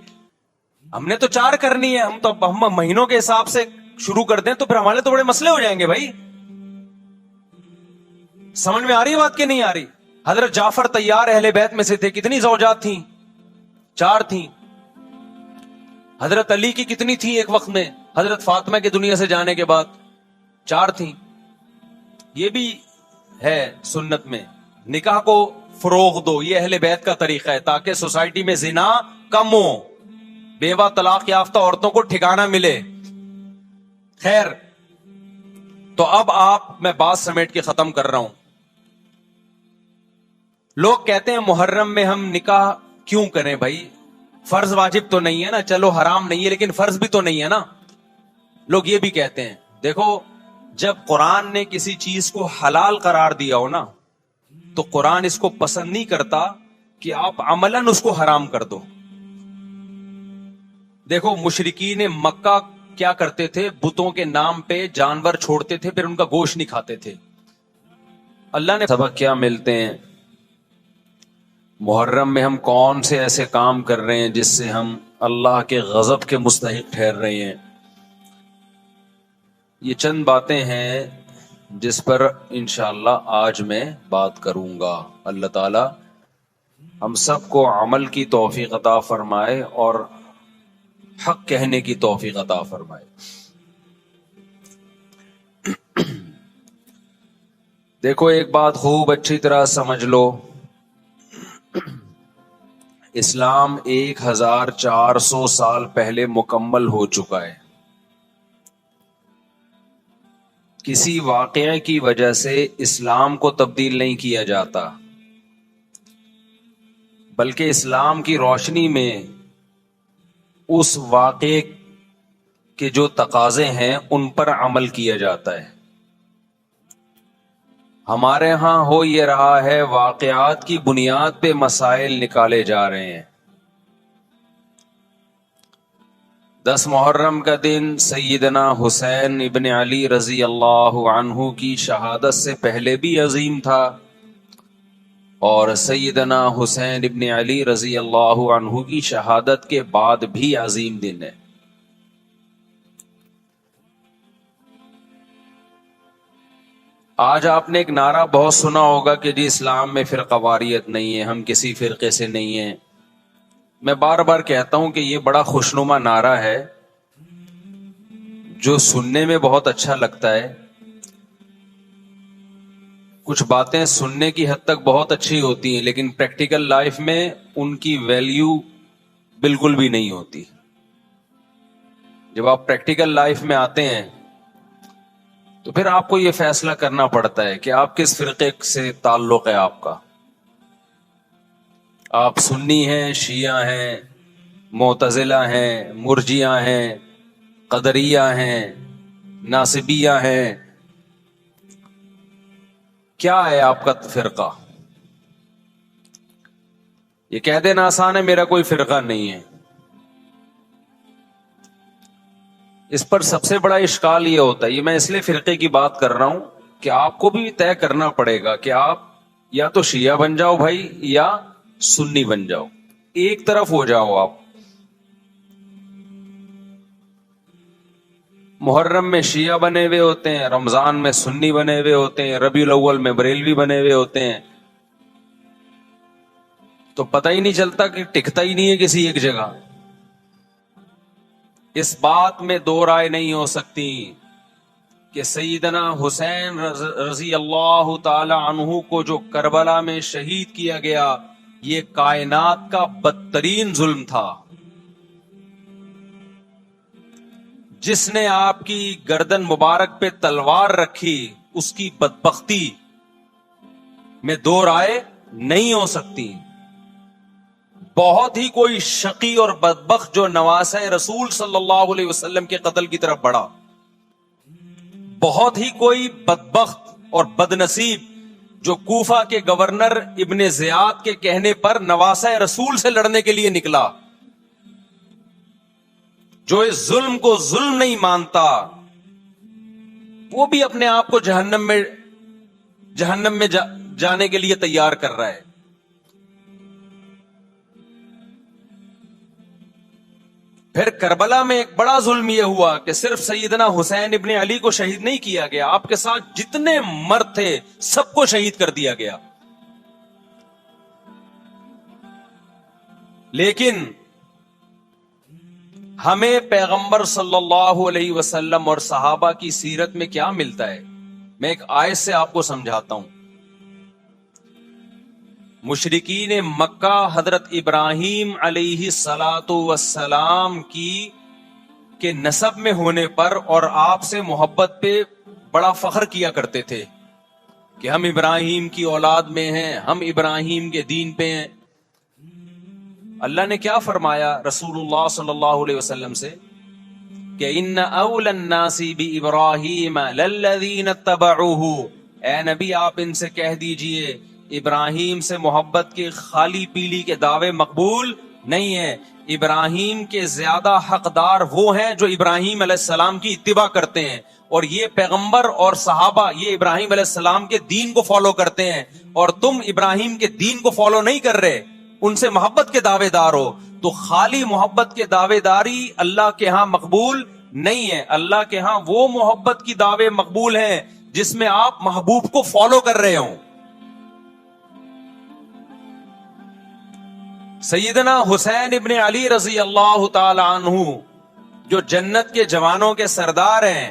ہم نے تو 4 کرنی ہے, ہم مہینوں کے حساب سے شروع کر دیں تو پھر ہمارے تو بڑے مسئلے ہو جائیں گے بھائی. سمجھ میں آ رہی بات کہ نہیں آ رہی؟ حضرت جعفر طیار اہل بیت میں سے تھے, کتنی زوجات تھیں؟ 4 تھیں. حضرت علی کی کتنی تھیں ایک وقت میں, حضرت فاطمہ کے دنیا سے جانے کے بعد؟ 4 تھیں. یہ بھی ہے سنت میں، نکاح کو فروغ دو، یہ اہل بیت کا طریقہ ہے تاکہ سوسائٹی میں زنا کم ہو، بیوہ طلاق یافتہ عورتوں کو ٹھکانہ ملے. خیر، تو اب میں بات سمیٹ کے ختم کر رہا ہوں. لوگ کہتے ہیں محرم میں ہم نکاح کیوں کریں بھائی، فرض واجب تو نہیں ہے نا، چلو حرام نہیں ہے لیکن فرض بھی تو نہیں ہے نا. لوگ یہ بھی کہتے ہیں. دیکھو، جب قرآن نے کسی چیز کو حلال قرار دیا ہو نا، تو قرآن اس کو پسند نہیں کرتا کہ آپ عملاً اس کو حرام کر دو. دیکھو، مشرکین مکہ کیا کرتے تھے، بتوں کے نام پہ جانور چھوڑتے تھے، پھر ان کا گوشت نہیں کھاتے تھے. اللہ نے سبق کیا ملتے ہیں؟ محرم میں ہم کون سے ایسے کام کر رہے ہیں جس سے ہم اللہ کے غضب کے مستحق ٹھہر رہے ہیں. یہ چند باتیں ہیں جس پر انشاءاللہ آج میں بات کروں گا. اللہ تعالی ہم سب کو عمل کی توفیق عطا فرمائے اور حق کہنے کی توفیق عطا فرمائے. دیکھو، ایک بات خوب اچھی طرح سمجھ لو، اسلام 1400 سال پہلے مکمل ہو چکا ہے. کسی واقعے کی وجہ سے اسلام کو تبدیل نہیں کیا جاتا، بلکہ اسلام کی روشنی میں اس واقعے کے جو تقاضے ہیں ان پر عمل کیا جاتا ہے. ہمارے ہاں ہو یہ رہا ہے، واقعات کی بنیاد پہ مسائل نکالے جا رہے ہیں. 10 محرم کا دن سیدنا حسین ابن علی رضی اللہ عنہ کی شہادت سے پہلے بھی عظیم تھا، اور سیدنا حسین ابن علی رضی اللہ عنہ کی شہادت کے بعد بھی عظیم دن ہے. آج آپ نے ایک نعرہ بہت سنا ہوگا کہ جی اسلام میں فرقہ واریت نہیں ہے، ہم کسی فرقے سے نہیں ہیں. میں بار بار کہتا ہوں کہ یہ بڑا خوشنما نعرہ ہے جو سننے میں بہت اچھا لگتا ہے. کچھ باتیں سننے کی حد تک بہت اچھی ہوتی ہیں لیکن پریکٹیکل لائف میں ان کی ویلیو بالکل بھی نہیں ہوتی. جب آپ پریکٹیکل لائف میں آتے ہیں تو پھر آپ کو یہ فیصلہ کرنا پڑتا ہے کہ آپ کس فرقے سے تعلق ہے آپ کا. آپ سنی ہیں، شیعہ ہیں، معتزلہ ہیں، مرجیہ ہیں، قدریہ ہیں، ناصبیہ ہیں، کیا ہے آپ کا فرقہ؟ یہ کہہ دینا آسان ہے، میرا کوئی فرقہ نہیں ہے. اس پر سب سے بڑا اشکال یہ ہوتا ہے، یہ میں اس لیے فرقے کی بات کر رہا ہوں کہ آپ کو بھی طے کرنا پڑے گا کہ آپ یا تو شیعہ بن جاؤ بھائی یا سنی بن جاؤ، ایک طرف ہو جاؤ آپ. محرم میں شیعہ بنے ہوئے ہوتے ہیں، رمضان میں سنی بنے ہوئے ہوتے ہیں، ربیع الاول میں بریلوی بنے ہوئے ہوتے ہیں، تو پتہ ہی نہیں چلتا کہ ٹکتا ہی نہیں ہے کسی ایک جگہ. اس بات میں دو رائے نہیں ہو سکتی کہ سیدنا حسین رضی اللہ تعالی عنہ کو جو کربلا میں شہید کیا گیا، یہ کائنات کا بدترین ظلم تھا. جس نے آپ کی گردن مبارک پہ تلوار رکھی، اس کی بدبختی میں دو رائے نہیں ہو سکتی. بہت ہی کوئی شقی اور بدبخت جو نواسہ رسول صلی اللہ علیہ وسلم کے قتل کی طرف بڑھا، بہت ہی کوئی بدبخت اور بدنصیب جو کوفہ کے گورنر ابن زیاد کے کہنے پر نواسہ رسول سے لڑنے کے لیے نکلا، جو اس ظلم کو ظلم نہیں مانتا، وہ بھی اپنے آپ کو جہنم میں جانے کے لیے تیار کر رہا ہے. پھر کربلا میں ایک بڑا ظلم یہ ہوا کہ صرف سیدنا حسین ابن علی کو شہید نہیں کیا گیا، آپ کے ساتھ جتنے مرد تھے سب کو شہید کر دیا گیا. لیکن ہمیں پیغمبر صلی اللہ علیہ وسلم اور صحابہ کی سیرت میں کیا ملتا ہے؟ میں ایک آیت سے آپ کو سمجھاتا ہوں. مشرکین مکہ حضرت ابراہیم علیہ الصلاۃ والسلام کے نسب میں ہونے پر اور آپ سے محبت پہ بڑا فخر کیا کرتے تھے کہ ہم ابراہیم کی اولاد میں ہیں، ہم ابراہیم کے دین پہ ہیں. اللہ نے کیا فرمایا رسول اللہ صلی اللہ علیہ وسلم سے کہ ان اول الناس بابراہیم للذین اتبعوہ. اے نبی آپ ان سے کہہ دیجئے ابراہیم سے محبت کے خالی پیلی کے دعوے مقبول نہیں ہیں. ابراہیم کے زیادہ حقدار وہ ہیں جو ابراہیم علیہ السلام کی اتباع کرتے ہیں، اور یہ پیغمبر اور صحابہ یہ ابراہیم علیہ السلام کے دین کو فالو کرتے ہیں، اور تم ابراہیم کے دین کو فالو نہیں کر رہے، ان سے محبت کے دعوے دار ہو. تو خالی محبت کے دعوے داری اللہ کے ہاں مقبول نہیں ہے. اللہ کے ہاں وہ محبت کی دعوے مقبول ہیں جس میں آپ محبوب کو فالو کر رہے ہوں. سیدنا حسین ابن علی رضی اللہ تعالی عنہ جو جنت کے جوانوں کے سردار ہیں،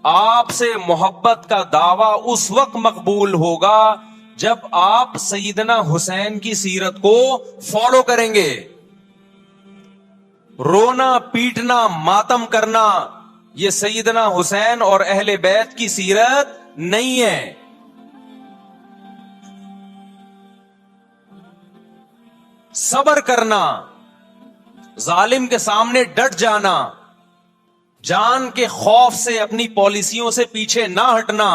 آپ سے محبت کا دعویٰ اس وقت مقبول ہوگا جب آپ سیدنا حسین کی سیرت کو فالو کریں گے. رونا پیٹنا ماتم کرنا یہ سیدنا حسین اور اہل بیت کی سیرت نہیں ہے. صبر کرنا، ظالم کے سامنے ڈٹ جانا، جان کے خوف سے اپنی پالیسیوں سے پیچھے نہ ہٹنا،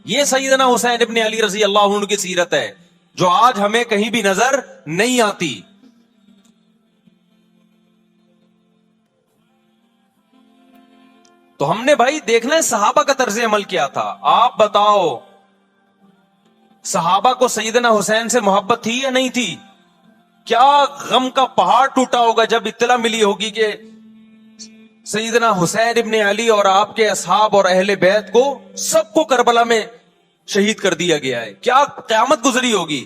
یہ سیدنا حسین ابن علی رضی اللہ عنہ کی سیرت ہے جو آج ہمیں کہیں بھی نظر نہیں آتی. تو ہم نے بھائی دیکھنا ہے صحابہ کا طرز عمل کیا تھا. آپ بتاؤ صحابہ کو سیدنا حسین سے محبت تھی یا نہیں تھی؟ کیا غم کا پہاڑ ٹوٹا ہوگا جب اطلاع ملی ہوگی کہ سیدنا حسین ابن علی اور آپ کے اصحاب اور اہل بیت کو سب کو کربلا میں شہید کر دیا گیا ہے. کیا قیامت گزری ہوگی.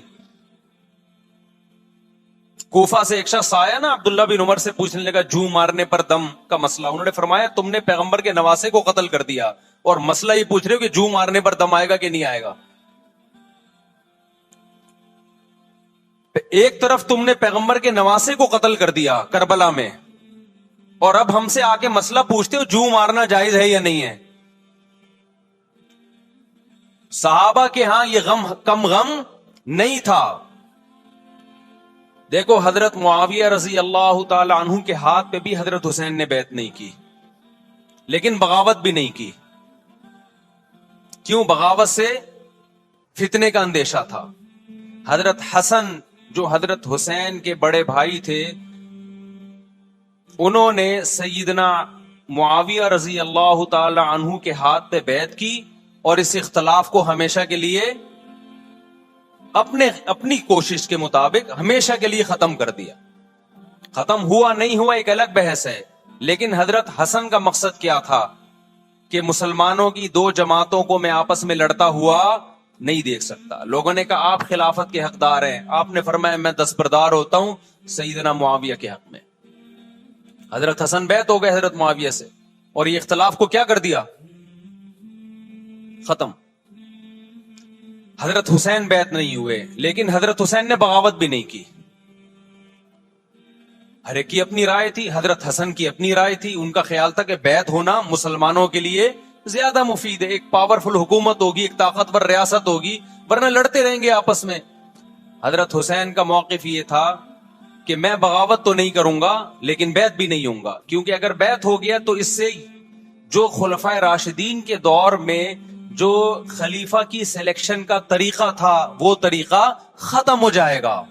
کوفہ سے ایک شخص آیا نا، عبداللہ بن عمر سے پوچھنے لگا جو مارنے پر دم کا مسئلہ. انہوں نے فرمایا تم نے پیغمبر کے نواسے کو قتل کر دیا اور مسئلہ یہ پوچھ رہے ہو کہ جو مارنے پر دم آئے گا کہ نہیں آئے گا. ایک طرف تم نے پیغمبر کے نواسے کو قتل کر دیا کربلا میں، اور اب ہم سے آ کے مسئلہ پوچھتے ہو جو مارنا جائز ہے یا نہیں ہے. صحابہ کے ہاں یہ غم کم غم نہیں تھا. دیکھو حضرت معاویہ رضی اللہ تعالی عنہ کے ہاتھ پہ بھی حضرت حسین نے بیعت نہیں کی، لیکن بغاوت بھی نہیں کی. کیوں؟ بغاوت سے فتنے کا اندیشہ تھا. حضرت حسن جو حضرت حسین کے بڑے بھائی تھے، انہوں نے سیدنا معاویہ رضی اللہ تعالی عنہ کے ہاتھ پہ بیعت کی اور اس اختلاف کو ہمیشہ کے لیے اپنی کوشش کے مطابق ہمیشہ کے لیے ختم کر دیا. ختم ہوا نہیں ہوا ایک الگ بحث ہے، لیکن حضرت حسن کا مقصد کیا تھا کہ مسلمانوں کی دو جماعتوں کو میں آپس میں لڑتا ہوا نہیں دیکھ سکتا. لوگوں نے کہا آپ خلافت کے حقدار ہیں، آپ نے فرمایا میں دستبردار ہوتا ہوں سیدنا معاویہ کے حق میں. حضرت حسن بیعت ہو گئے حضرت معاویہ سے اور یہ اختلاف کو کیا کر دیا؟ ختم. حضرت حسین بیعت نہیں ہوئے، لیکن حضرت حسین نے بغاوت بھی نہیں کی. ہر ایک کی اپنی رائے تھی. حضرت حسن کی اپنی رائے تھی. ان کا خیال تھا کہ بیعت ہونا مسلمانوں کے لیے زیادہ مفید ہے. ایک پاورفل حکومت ہوگی، ایک طاقتور ریاست ہوگی، ورنہ لڑتے رہیں گے آپس میں. حضرت حسین کا موقف یہ تھا کہ میں بغاوت تو نہیں کروں گا لیکن بیعت بھی نہیں ہوں گا، کیونکہ اگر بیعت ہو گیا تو اس سے جو خلفائے راشدین کے دور میں جو خلیفہ کی سلیکشن کا طریقہ تھا وہ طریقہ ختم ہو جائے گا.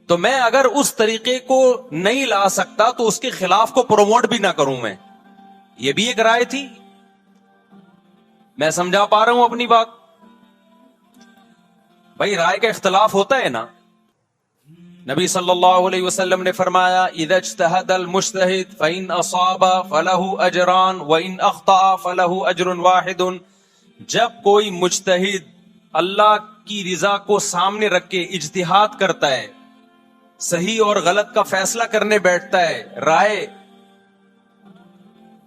تو میں اگر اس طریقے کو نہیں لا سکتا تو اس کے خلاف کو پروموٹ بھی نہ کروں. میں یہ بھی ایک رائے تھی. میں سمجھا پا رہا ہوں اپنی بات؟ بھائی رائے کا اختلاف ہوتا ہے نا. نبی صلی اللہ علیہ وسلم نے فرمایا اذا اجتہد المجتہد فإن اصاب فله اجران وإن اخطأ فله اجر واحد. جب کوئی مجتہد اللہ کی رضا کو سامنے رکھ کے اجتہاد کرتا ہے، صحیح اور غلط کا فیصلہ کرنے بیٹھتا ہے، رائے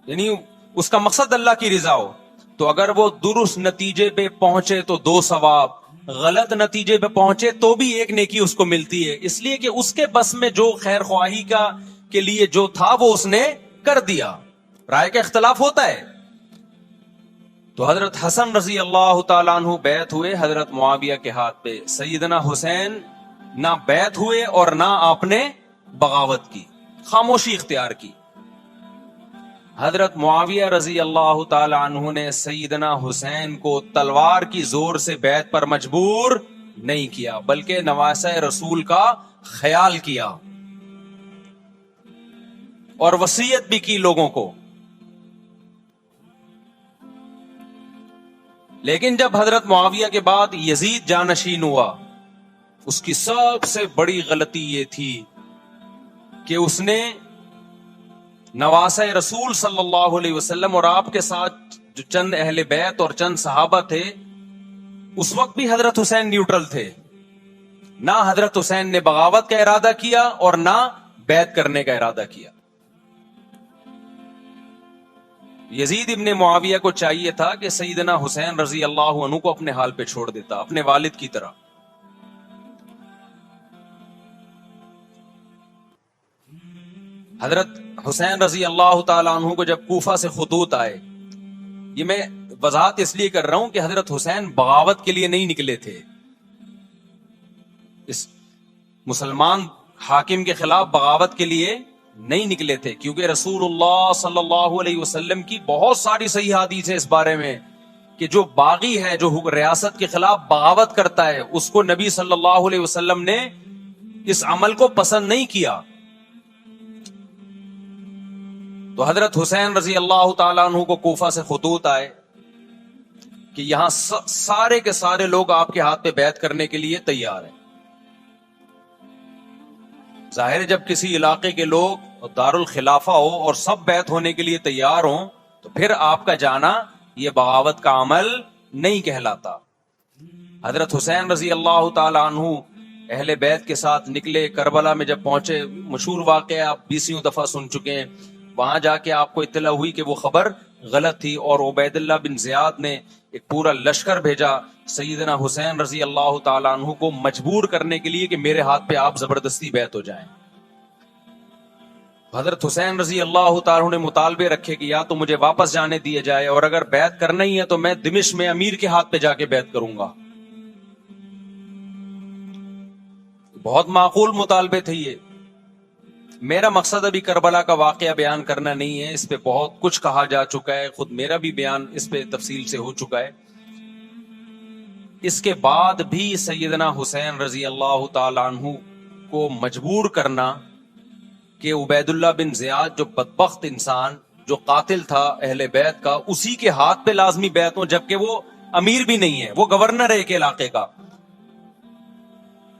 یعنی اس کا مقصد اللہ کی رضا ہو، تو اگر وہ درست نتیجے پہ پہنچے تو 2 ثواب، غلط نتیجے پہ پہنچے تو بھی 1 نیکی اس کو ملتی ہے، اس لیے کہ اس کے بس میں جو خیر خواہی کے لیے جو تھا وہ اس نے کر دیا۔ رائے کا اختلاف ہوتا ہے۔ تو حضرت حسن رضی اللہ تعالیٰ عنہ بیعت ہوئے حضرت معاویہ کے ہاتھ پہ، سیدنا حسین نہ بیعت ہوئے اور نہ آپ نے بغاوت کی، خاموشی اختیار کی۔ حضرت معاویہ رضی اللہ تعالی عنہ نے سیدنا حسین کو تلوار کی زور سے بیعت پر مجبور نہیں کیا، بلکہ نواسہ رسول کا خیال کیا اور وصیت بھی کی لوگوں کو۔ لیکن جب حضرت معاویہ کے بعد یزید جانشین ہوا، اس کی سب سے بڑی غلطی یہ تھی کہ اس نے نواسہ رسول صلی اللہ علیہ وسلم اور آپ کے ساتھ جو چند اہل بیت اور چند صحابہ تھے، اس وقت بھی حضرت حسین نیوٹرل تھے، نہ حضرت حسین نے بغاوت کا ارادہ کیا اور نہ بیعت کرنے کا ارادہ کیا۔ یزید ابن معاویہ کو چاہیے تھا کہ سیدنا حسین رضی اللہ عنہ کو اپنے حال پہ چھوڑ دیتا، اپنے والد کی طرح۔ حضرت حسین رضی اللہ تعالی عنہ کو جب کوفہ سے خطوط آئے، یہ میں وضاحت اس لیے کر رہا ہوں کہ حضرت حسین بغاوت کے لیے نہیں نکلے تھے، اس مسلمان حاکم کے خلاف بغاوت کے لیے نہیں نکلے تھے، کیونکہ رسول اللہ صلی اللہ علیہ وسلم کی بہت ساری صحیح حدیث ہے اس بارے میں کہ جو باغی ہے، جو ریاست کے خلاف بغاوت کرتا ہے، اس کو نبی صلی اللہ علیہ وسلم نے اس عمل کو پسند نہیں کیا۔ تو حضرت حسین رضی اللہ تعالیٰ عنہ کو کوفہ سے خطوط آئے کہ یہاں سارے کے سارے لوگ آپ کے ہاتھ پہ بیعت کرنے کے لیے تیار ہیں۔ ظاہر ہے جب کسی علاقے کے لوگ دارالخلافہ ہو اور سب بیعت ہونے کے لیے تیار ہوں تو پھر آپ کا جانا یہ بغاوت کا عمل نہیں کہلاتا۔ حضرت حسین رضی اللہ تعالی عنہ اہل بیت کے ساتھ نکلے، کربلا میں جب پہنچے، مشہور واقعہ آپ 20 دفعہ سن چکے ہیں، وہاں جا کے آپ کو اطلاع ہوئی کہ وہ خبر غلط تھی، اور عبید اللہ بن زیاد نے ایک پورا لشکر بھیجا سیدنا حسین رضی اللہ تعالی عنہ کو مجبور کرنے کے لیے کہ میرے ہاتھ پہ آپ زبردستی بیعت ہو جائیں۔ حضرت حسین رضی اللہ تعالی عنہ نے مطالبے رکھے کہ یا تو مجھے واپس جانے دیا جائے، اور اگر بیعت کرنا ہی ہے تو میں دمشق میں امیر کے ہاتھ پہ جا کے بیعت کروں گا۔ بہت معقول مطالبے تھے یہ۔ میرا مقصد ابھی کربلا کا واقعہ بیان کرنا نہیں ہے، اس پہ بہت کچھ کہا جا چکا ہے، خود میرا بھی بیان اس پہ تفصیل سے ہو چکا ہے۔ اس کے بعد بھی سیدنا حسین رضی اللہ تعالی عنہ کو مجبور کرنا کہ عبید اللہ بن زیاد جو بدبخت انسان، جو قاتل تھا اہل بیت کا، اسی کے ہاتھ پہ لازمی بیعت ہو، جبکہ وہ امیر بھی نہیں ہے، وہ گورنر ہے ایک علاقے کا۔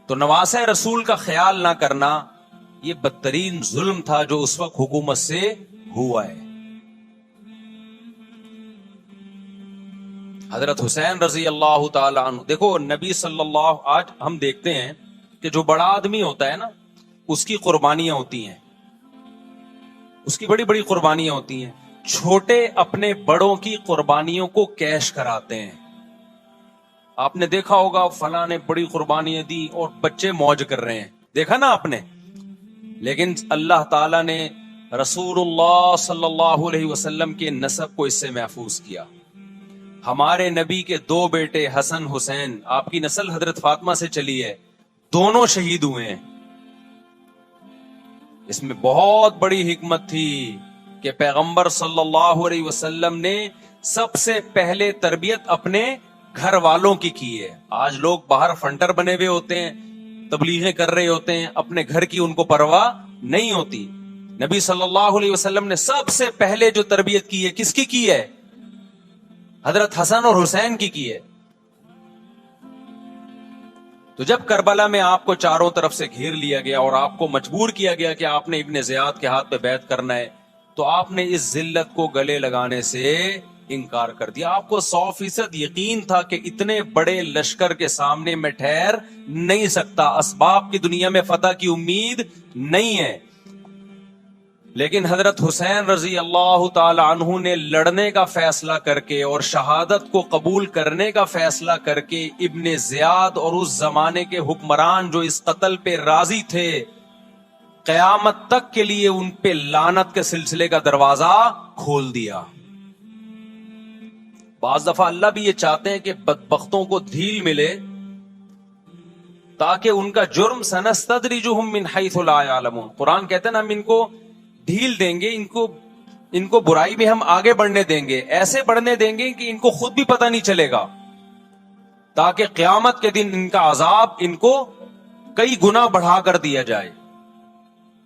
تو نواسہ رسول کا خیال نہ کرنا یہ بدترین ظلم تھا جو اس وقت حکومت سے ہوا ہے۔ حضرت حسین رضی اللہ تعالی عنہ، دیکھو نبی صلی اللہ، آج ہم دیکھتے ہیں کہ جو بڑا آدمی ہوتا ہے نا، اس کی قربانیاں ہوتی ہیں، اس کی بڑی بڑی قربانیاں ہوتی ہیں۔ چھوٹے اپنے بڑوں کی قربانیوں کو کیش کراتے ہیں۔ آپ نے دیکھا ہوگا فلاں نے بڑی قربانیاں دی اور بچے موج کر رہے ہیں، دیکھا نا آپ نے، لیکن اللہ تعالیٰ نے رسول اللہ صلی اللہ علیہ وسلم کے نسب کو اس سے محفوظ کیا۔ ہمارے نبی کے 2 بیٹے حسن حسین، آپ کی نسل حضرت فاطمہ سے چلی ہے، دونوں شہید ہوئے ہیں۔ اس میں بہت بڑی حکمت تھی کہ پیغمبر صلی اللہ علیہ وسلم نے سب سے پہلے تربیت اپنے گھر والوں کی ہے۔ آج لوگ باہر فنٹر بنے ہوئے ہوتے ہیں، تبلیغیں کر رہے ہوتے ہیں، اپنے گھر کی ان کو پرواہ نہیں ہوتی۔ نبی صلی اللہ علیہ وسلم نے سب سے پہلے جو تربیت کی ہے، کس کی ہے؟ حضرت حسن اور حسین کی ہے۔ تو جب کربلا میں آپ کو چاروں طرف سے گھیر لیا گیا اور آپ کو مجبور کیا گیا کہ آپ نے ابن زیاد کے ہاتھ پہ بیعت کرنا ہے، تو آپ نے اس ذلت کو گلے لگانے سے انکار کر دیا۔ آپ کو 100% یقین تھا کہ اتنے بڑے لشکر کے سامنے میں ٹھہر نہیں سکتا، اسباب کی دنیا میں فتح کی امید نہیں ہے، لیکن حضرت حسین رضی اللہ تعالی عنہ نے لڑنے کا فیصلہ کر کے اور شہادت کو قبول کرنے کا فیصلہ کر کے ابن زیاد اور اس زمانے کے حکمران جو اس قتل پہ راضی تھے، قیامت تک کے لیے ان پہ لعنت کے سلسلے کا دروازہ کھول دیا۔ بعض دفعہ اللہ بھی یہ چاہتے ہیں کہ بدبختوں کو ڈھیل ملے تاکہ ان کا جرم سنستدرجہم من حیث لا یعلمون، قرآن کہتے ہیں نا ہم ان کو ڈھیل دیں گے، ان کو برائی میں ہم آگے بڑھنے دیں گے، ایسے بڑھنے دیں گے کہ ان کو خود بھی پتہ نہیں چلے گا، تاکہ قیامت کے دن ان کا عذاب ان کو کئی گنا بڑھا کر دیا جائے۔